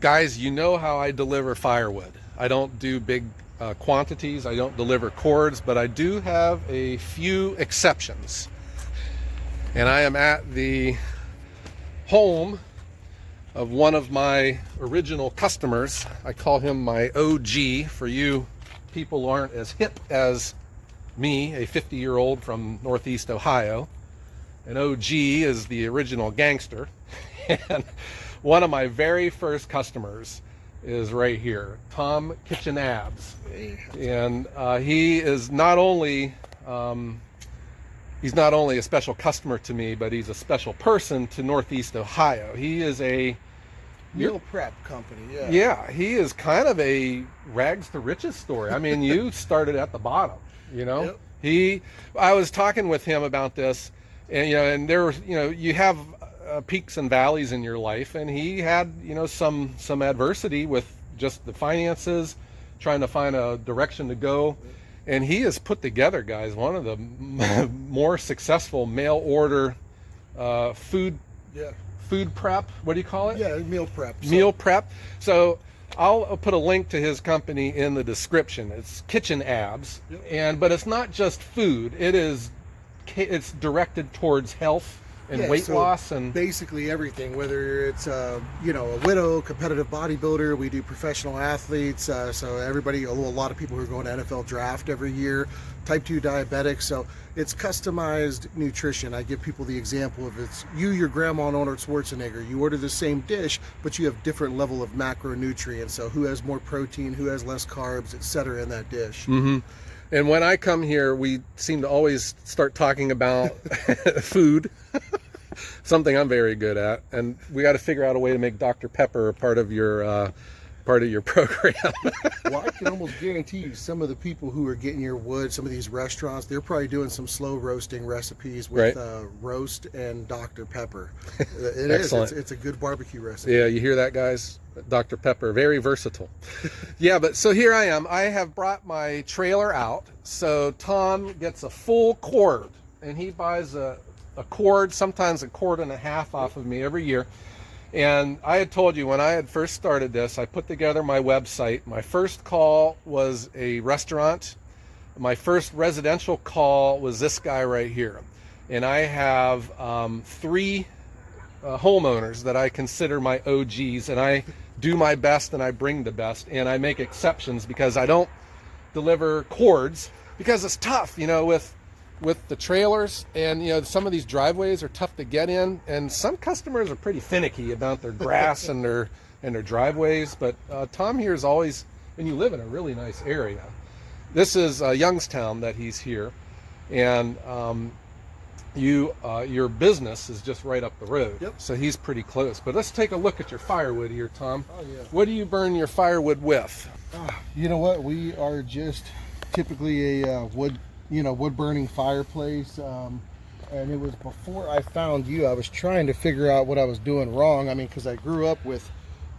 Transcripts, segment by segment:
Guys, you know how I deliver firewood. I don't do big quantities. I don't deliver cords, but I do have a few exceptions. And I am at the home of one of my original customers. I call him my OG. For you people who aren't as hip as me, a 50-year-old from Northeast Ohio. An OG is the original gangster. And one of my very first customers is right here, Tom Kitchen Abs. And he is not only he's not only a special customer to me, but he's a special person to Northeast Ohio. He is a meal prep company. Yeah, he is kind of a rags to riches story. I mean, you started at the bottom, you know. Yep. I was talking with him about this, and and there were, you have peaks and valleys in your life, and he had, some adversity with just the finances, trying to find a direction to go. And he has put together, guys, one of the more successful mail order food prep. What do you call it? Yeah, meal prep. Meal prep. So I'll put a link to his company in the description. It's Kitchen Abs, but it's not just food. It's directed towards health and weight loss, and basically everything, whether it's a widow, competitive bodybuilder. We do professional athletes, so everybody, a lot of people who are going to NFL draft every year, type 2 diabetics. So it's customized nutrition. I give people the example of, it's your grandma and Arnold Schwarzenegger. You order the same dish, but you have different level of macronutrients. So who has more protein, who has less carbs, etc. in that dish. Mm-hmm. And when I come here, we seem to always start talking about food, something I'm very good at. And we got to figure out a way to make Dr. Pepper a part of your program. Well, I can almost guarantee you some of the people who are getting your wood, some of these restaurants, they're probably doing some slow roasting recipes with roast and Dr. Pepper. It Excellent. It's a good barbecue recipe. Yeah, you hear that, guys? Dr. Pepper, very versatile. Yeah, but so here I am. I have brought my trailer out. So Tom gets a full cord, and he buys a cord, sometimes a cord and a half off of me every year. And I had told you when I had first started this, I put together my website. My first call was a restaurant. My first residential call was this guy right here. And I have 3 homeowners that I consider my OGs, and I do my best and I bring the best, and I make exceptions because I don't deliver cords because it's tough, with the trailers, and some of these driveways are tough to get in, and some customers are pretty finicky about their grass and their driveways. But Tom here is always, and you live in a really nice area. This is Youngstown that he's here, and your business is just right up the road. Yep. So he's pretty close. But let's take a look at your firewood here, Tom. Oh, yeah. What do you burn your firewood with? You know what? We are just typically a wood burning fireplace. And it was before I found you. I was trying to figure out what I was doing wrong. I mean, because I grew up with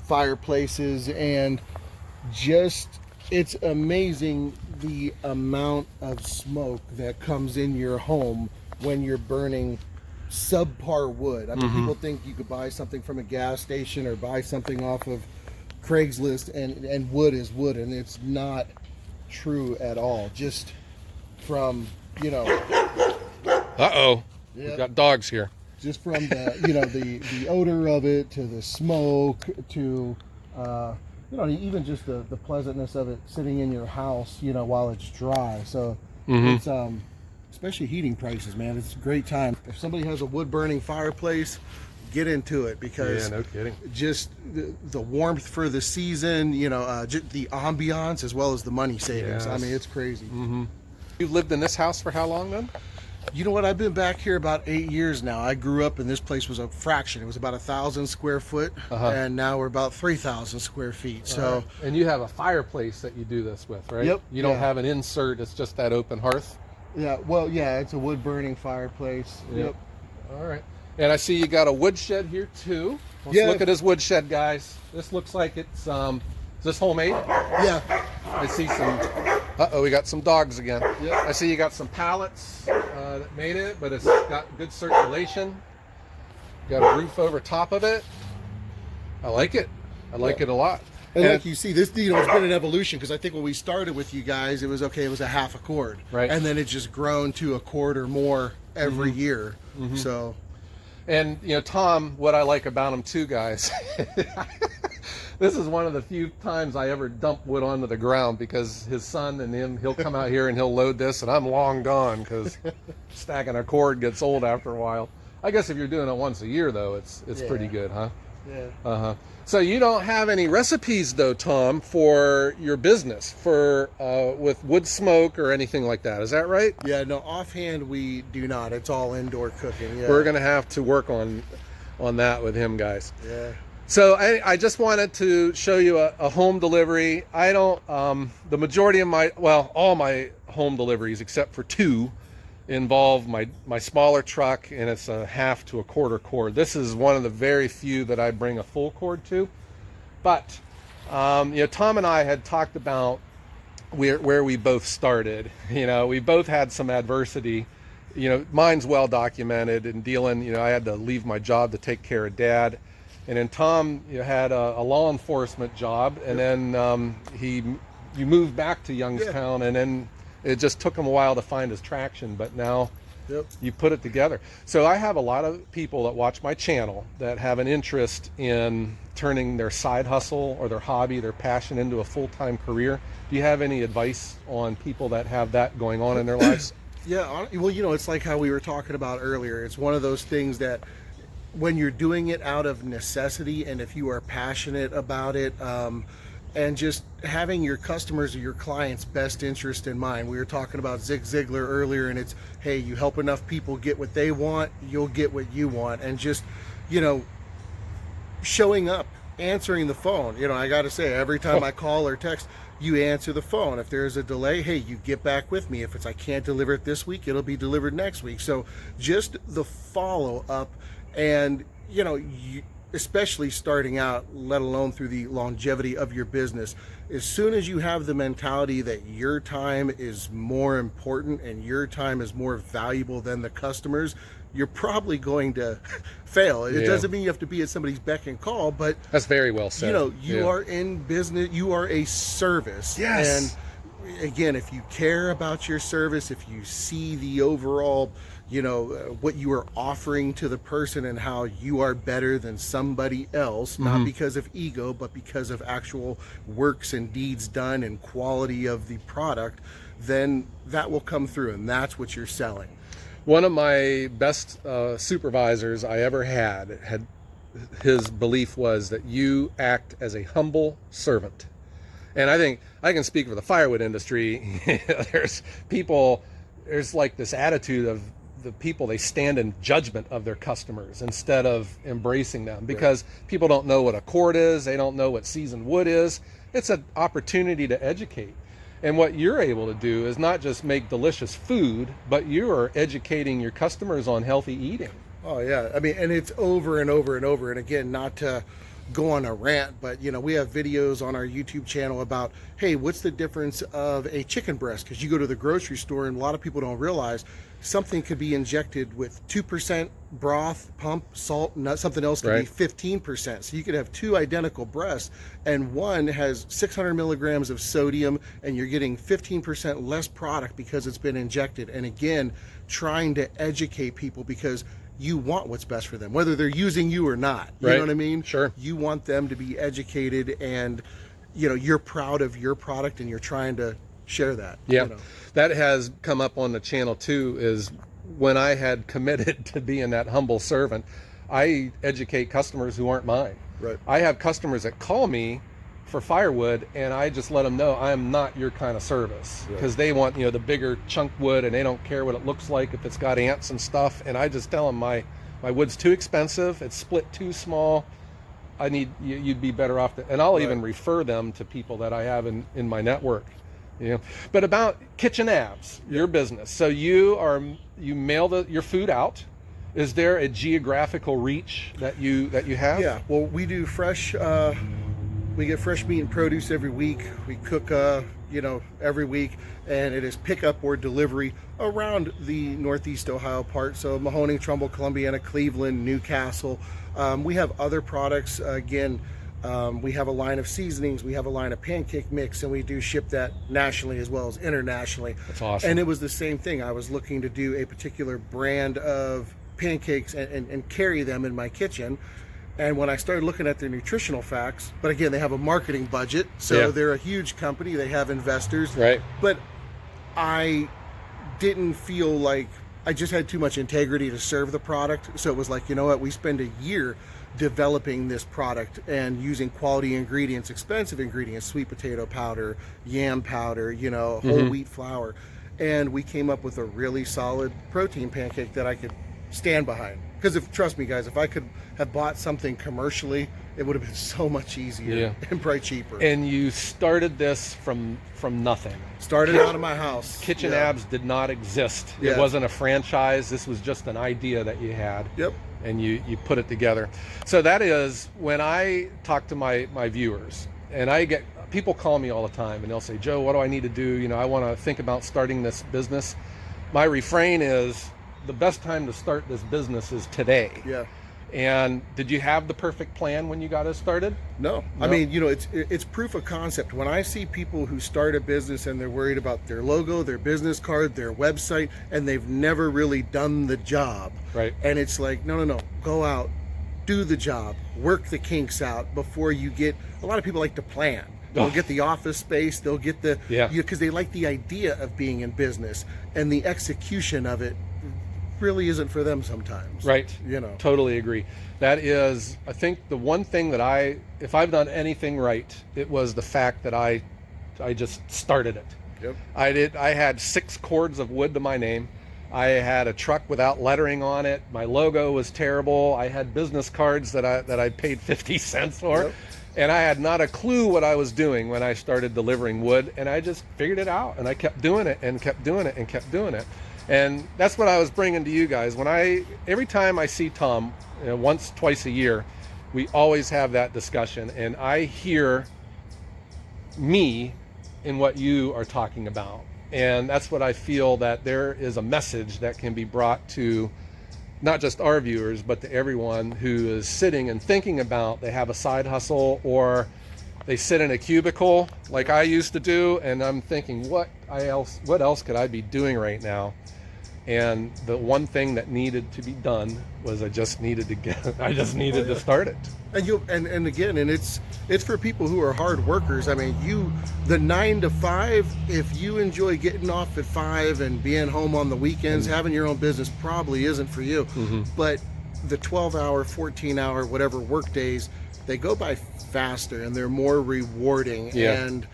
fireplaces, and it's amazing the amount of smoke that comes in your home when you're burning subpar wood. I mean, people think you could buy something from a gas station or buy something off of Craigslist and wood is wood, and it's not true at all. Just from, Uh-oh. Yeah. We've got dogs here. Just from the the odor of it, to the smoke, to even just the pleasantness of it sitting in your house, while it's dry. So it's especially heating prices, man. It's a great time. If somebody has a wood burning fireplace, get into it, because no kidding. Just the warmth for the season, just the ambiance, as well as the money savings. Yes. I mean, it's crazy. You've lived in this house for how long then? You know what? I've been back here about 8 years now. I grew up, and this place was a fraction. It was about 1,000 square foot, and now we're about 3,000 square feet. So, and you have a fireplace that you do this with, right? Yep. You don't have an insert. It's just that open hearth. Yeah. Well, yeah, it's a wood burning fireplace. Yep. All right. And I see you got a wood shed here too. Let's look at his wood shed, guys. This looks like it's is this homemade? Yeah. I see some. We got some dogs again. Yep. I see you got some pallets that made it, but it's got good circulation. Got a roof over top of it. I like it. I like it a lot. And like you see, this, you know, it's been an evolution, because I think when we started with you guys, it was okay, it was a half a cord. Right. And then it's just grown to a cord or more every year. So. And, you know, Tom, what I like about him too, guys, this is one of the few times I ever dump wood onto the ground, because his son and him, he'll come out here and he'll load this, and I'm long gone, because stacking a cord gets old after a while. I guess if you're doing it once a year, though, it's pretty good, huh? Yeah. So you don't have any recipes, though, Tom, for your business for with wood smoke or anything like that. Is that right? Yeah, no, offhand we do not. It's all indoor cooking. Yeah. We're going to have to work on that with him, guys. Yeah. So I just wanted to show you a home delivery. I don't, the majority of all my home deliveries, except for 2, involve my smaller truck, and it's a half to a quarter cord. This is one of the very few that I bring a full cord to. But you know, Tom and I had talked about where we both started. You know, we both had some adversity. You know, mine's well documented in dealing. You know, I had to leave my job to take care of Dad, and then Tom, you had a law enforcement job, and then you moved back to Youngstown, and then it just took him a while to find his traction, but now you put it together. So I have a lot of people that watch my channel that have an interest in turning their side hustle or their hobby, their passion, into a full-time career. Do you have any advice on people that have that going on in their lives? Yeah, well, you know, it's like how we were talking about earlier. It's one of those things that when you're doing it out of necessity, and if you are passionate about it, and just having your customers or your clients' best interest in mind. We were talking about Zig Ziglar earlier, and it's, hey, you help enough people get what they want, you'll get what you want. And just, you know, showing up, answering the phone. You know, I got to say, every time I call or text, you answer the phone. If there's a delay, hey, you get back with me. If it's I can't deliver it this week, it'll be delivered next week. So just the follow up, and, you know, especially starting out, let alone through the longevity of your business, as soon as you have the mentality that your time is more important and your time is more valuable than the customers, you're probably going to fail. It doesn't mean you have to be at somebody's beck and call, but that's very well said. You know, you are in business, you are a service. Yes. And again, if you care about your service, if you see the overall, you know, what you are offering to the person and how you are better than somebody else, not because of ego, but because of actual works and deeds done and quality of the product, then that will come through, and that's what you're selling. One of my best supervisors I ever had his belief was that you act as a humble servant. And I think I can speak for the firewood industry. There's like this attitude of the people, they stand in judgment of their customers instead of embracing them, because people don't know what a cord is, they don't know what seasoned wood is. It's an opportunity to educate. And what you're able to do is not just make delicious food, but you are educating your customers on healthy eating. Oh yeah, I mean, and it's over and over and over. And again, not to go on a rant, but you know, we have videos on our YouTube channel about, hey, what's the difference of a chicken breast? Because you go to the grocery store and a lot of people don't realize something could be injected with 2% broth, pump, salt, and something else could be 15%. So you could have 2 identical breasts, and one has 600 milligrams of sodium, and you're getting 15% less product because it's been injected. And again, trying to educate people, because you want what's best for them, whether they're using you or not. You know what I mean? Sure. You want them to be educated, and you know, you're proud of your product, and you're trying to share that. Yeah, you know. That has come up on the channel too, is when I had committed to being that humble servant, I educate customers who aren't mine. Right. I have customers that call me for firewood, and I just let them know I am not your kind of service, because they want, you know, the bigger chunk wood, and they don't care what it looks like if it's got ants and stuff. And I just tell them my wood's too expensive, it's split too small, I need you'd be better off and I'll even refer them to people that I have in my network. You know, but about Kitchen Abs, your business. So you mail your food out. Is there a geographical reach that you have? Yeah. Well, we do fresh. We get fresh meat and produce every week. We cook, you know, every week, and it is pickup or delivery around the Northeast Ohio part. So Mahoning, Trumbull, Columbiana, Cleveland, Newcastle. We have other products. Again, We have a line of seasonings, we have a line of pancake mix, and we do ship that nationally as well as internationally. That's awesome. And it was the same thing. I was looking to do a particular brand of pancakes and carry them in my kitchen. And when I started looking at their nutritional facts, but again, they have a marketing budget, so they're a huge company, they have investors. Right. But I didn't feel like I just had too much integrity to serve the product. So it was like, you know what, we spend a year developing this product and using quality ingredients, expensive ingredients, sweet potato powder, yam powder, you know, whole wheat flour. And we came up with a really solid protein pancake that I could stand behind. Because trust me guys, if I could have bought something commercially, it would have been so much easier and probably cheaper. And you started this from nothing. Started out of my house. Kitchen Abs did not exist. It wasn't a franchise. This was just an idea that you had. Yep. And you put it together. So that is when I talk to my viewers, and I get people call me all the time and they'll say, Joe, what do I need to do? You know, I want to think about starting this business. My refrain is, the best time to start this business is today. Yeah. And did you have the perfect plan when you got it started? No. I mean, you know, it's proof of concept. When I see people who start a business and they're worried about their logo, their business card, their website, and they've never really done the job. Right. And it's like, no, go out, do the job, work the kinks out before you get, a lot of people like to plan. They'll get the office space, they'll get the, because they like the idea of being in business, and the execution of it really isn't for them sometimes. Right. You know. Totally agree. That is, I think the one thing that if I've done anything right, it was the fact that I just started it. Yep. I had 6 cords of wood to my name. I had a truck without lettering on it. My logo was terrible. I had business cards that I paid 50 cents for. Yep. And I had not a clue what I was doing when I started delivering wood, and I just figured it out, and I kept doing it and kept doing it and kept doing it. And that's what I was bringing to you guys. Every time I see Tom, you know, once, twice a year, we always have that discussion, and I hear me in what you are talking about. And that's what I feel, that there is a message that can be brought to not just our viewers, but to everyone who is sitting and thinking about they have a side hustle, or they sit in a cubicle like I used to do, and I'm thinking, what else could I be doing right now? And the one thing that needed to be done was I just needed to start it. And again, it's for people who are hard workers. I mean, the 9 to 5, if you enjoy getting off at 5 and being home on the weekends, having your own business probably isn't for you. But the 12-hour, 14-hour, whatever work days, they go by faster and they're more rewarding. And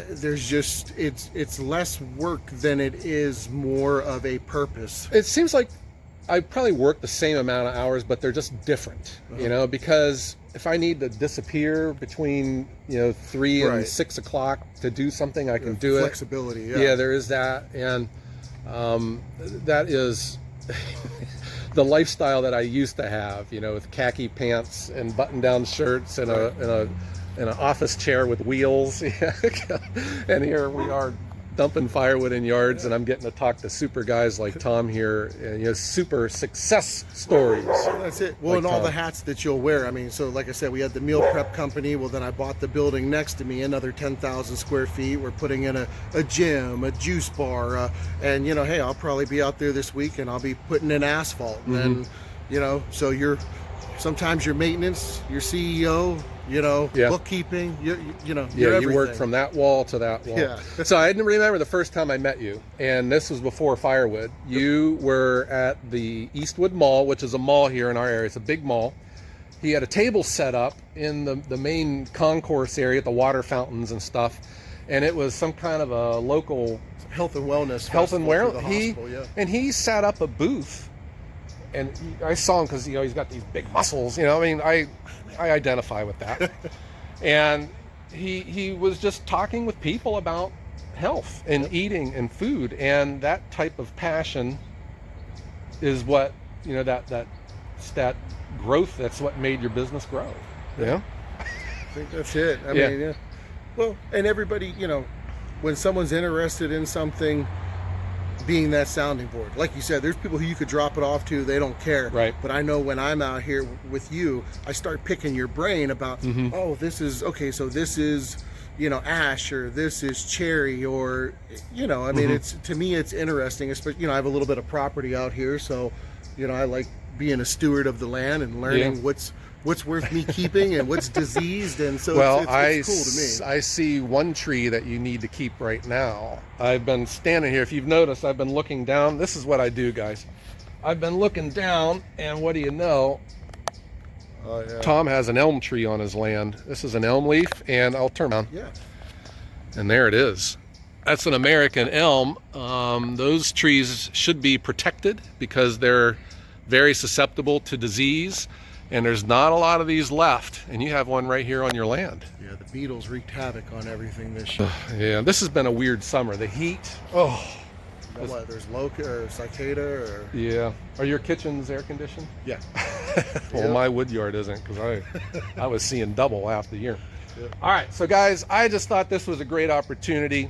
there's just, it's less work than it is more of a purpose. It seems like I probably work the same amount of hours, but they're just different, you know, because if I need to disappear between, 3 and 6 o'clock to do something, I can do it. Flexibility, yeah, there is that. And that is the lifestyle that I used to have, with khaki pants and button-down shirts and an office chair with wheels. And here we are dumping firewood in yards, and I'm getting to talk to super guys like Tom here, and super success stories. Well, that's it. Well, and all the hats that you'll wear. I mean, so like I said, we had the meal prep company. Well, then I bought the building next to me, another 10,000 square feet. We're putting in a gym, a juice bar, and hey, I'll probably be out there this week, and I'll be putting in asphalt. And so sometimes your maintenance, your CEO, bookkeeping, you work from that wall to that wall. Yeah. So I didn't remember the first time I met you, and this was before Firewood. You were at the Eastwood Mall, which is a mall here in our area. It's a big mall. He had a table set up in the main concourse area at the water fountains and stuff, and it was some kind of a local health and wellness. And he set up a booth. And I saw him because he's got these big muscles. I identify with that. And he was just talking with people about health and eating and food, and that type of passion is what that growth. That's what made your business grow. Yeah, I think that's it. I mean, Well, and everybody, when someone's interested in something, being that sounding board. Like you said, there's people who you could drop it off to, they don't care. Right. But I know when I'm out here with you, I start picking your brain about, oh, this is, okay, so this is, you know, ash, or this is cherry, or, you know, I mean, it's, to me, it's interesting, especially, you know, I have a little bit of property out here, so, you know, I like being a steward of the land and learning what's worth me keeping and what's diseased, and so Well, it's cool to me. I see one tree that you need to keep right now. I've been standing here. If you've noticed, I've been looking down. This is what I do, guys. I've been looking down, and what do you know? Oh, yeah. Tom has an elm tree on his land. This is an elm leaf, and I'll turn around. Yeah. And there it is. That's an American elm. Those trees should be protected because they're very susceptible to disease. And there's not a lot of these left, and you have one right here on your land. Yeah, the beetles wreaked havoc on everything this year. Yeah, this has been a weird summer. The heat. Oh. You know what, there's locust or cicada or... Yeah. Are your kitchens air conditioned? Yeah. Well, my wood yard isn't, because I was seeing double half the year. Yep. All right, so guys, I just thought this was a great opportunity,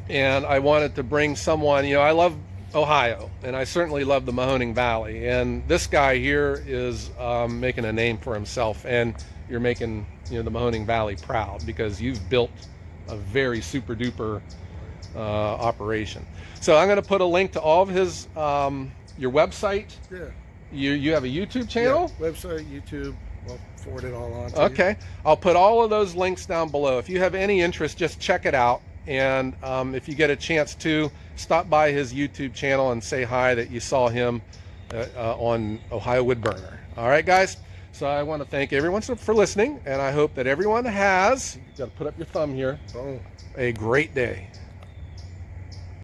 and I wanted to bring someone. You know, I love Ohio, and I certainly love the Mahoning Valley, and this guy here is making a name for himself, and you're making, you know, the Mahoning Valley proud because you've built a very super duper operation. So I'm going to put a link to all of his your website. Yeah. You have a YouTube channel? Yeah, website, YouTube. We'll forward it all on to Okay. you. I'll put all of those links down below. If you have any interest, just check it out. And if you get a chance to, stop by his YouTube channel and say hi that you saw him on Ohio Wood Burner. All right, guys. So I want to thank everyone for listening, and I hope that everyone has, you got to put up your thumb here, Boom. a great day.